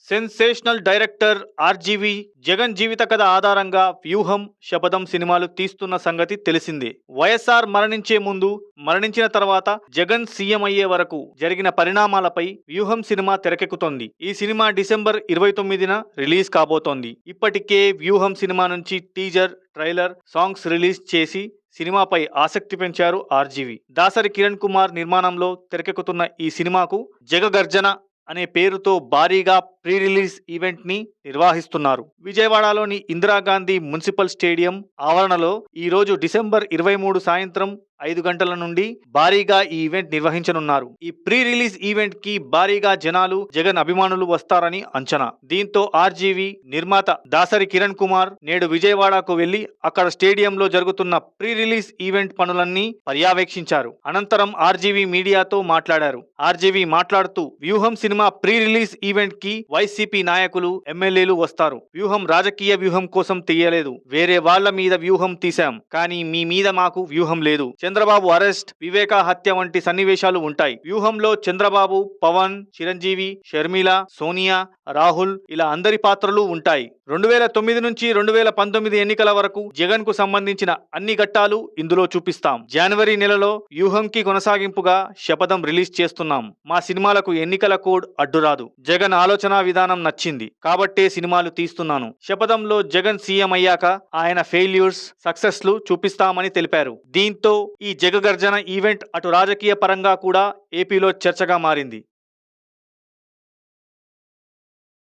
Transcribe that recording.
Sensational director RGV Jagan జీవిత కథ ఆధారంగా వ్యూహం, శపథం సినిమాలు తీస్తున్న సంగతి తెలిసిందే. వైఎస్ఆర్ మరణించే ముందు, మరణించిన తర్వాత జగన్ సీఎం అయ్యే వరకు జరిగిన పరిణామాలపై వ్యూహం సినిమా తెరకెక్కుతోంది. ఈ సినిమా డిసెంబర్ 29న రిలీజ్ కాబోతోంది. ఇప్పటికే వ్యూహం సినిమా నుంచి టీజర్, ట్రైలర్, సాంగ్స్ రిలీజ్ చేసి సినిమాపై ఆసక్తి పెంచారు ఆర్జీవి. దాసరి కిరణ్ కుమార్ నిర్మాణంలో తెరకెక్కుతున్న ఈ సినిమాకు జగగర్జన అనే పేరుతో భారీగా ప్రీ రిలీజ్ ఈవెంట్ ని నిర్వహిస్తున్నారు. విజయవాడలోని ఇందిరాగాంధీ మున్సిపల్ స్టేడియం ఆవరణలో ఈ రోజు డిసెంబర్ 23 సాయంత్రం 5 గంటల నుండి భారీగా ఈ ఈవెంట్ నిర్వహించనున్నారు. ఈ ప్రీ రిలీజ్ ఈవెంట్ కి భారీగా జనాలు, జగన్ అభిమానులు వస్తారని అంచనా. దీంతో ఆర్జీవి నిర్మాత దాసరి కిరణ్ కుమార్ నేడు విజయవాడకు వెళ్లి అక్కడ స్టేడియంలో జరుగుతున్న ప్రీ రిలీజ్ ఈవెంట్ పనులన్నీ పర్యవేక్షించారు. అనంతరం ఆర్జీవి మీడియాతో మాట్లాడారు. ఆర్జీవి మాట్లాడుతూ, వ్యూహం సినిమా ప్రీ రిలీజ్ ఈవెంట్ కి వైసీపీ నాయకులు, ఎమ్మెల్యేలు వస్తారు. వ్యూహం రాజకీయ వ్యూహం కోసం తీయలేదు. వేరే వాళ్ల మీద వ్యూహం తీశాం, కానీ మీ మీద మాకు వ్యూహం లేదు. చంద్రబాబు అరెస్ట్, వివేక హత్య వంటి సన్నివేశాలు ఉంటాయి. వ్యూహంలో చంద్రబాబు, పవన్, చిరంజీవి, షర్మిల, సోనియా, రాహుల్ ఇలా అందరి పాత్రలు ఉంటాయి. 2009 నుంచి 2019 ఎన్నికల వరకు జగన్ కు సంబంధించిన అన్ని ఘట్టాలు ఇందులో చూపిస్తాం. జనవరి నెలలో వ్యూహంకి కొనసాగింపుగా శపథం రిలీజ్ చేస్తున్నాం. మా సినిమాలకు ఎన్నికల కోడ్ అడ్డురాదు. జగన్ ఆలోచన విధానం నచ్చింది కాబట్టే సినిమాలు తీస్తున్నాను. శపథంలో జగన్ సీఎం అయ్యాక ఆయన ఫెయిల్యూర్స్, సక్సెస్లు చూపిస్తామని తెలిపారు. దీంతో ఈ జగగర్జన ఈవెంట్ అటు రాజకీయ పరంగా కూడా ఏపీలో చర్చగా మారింది.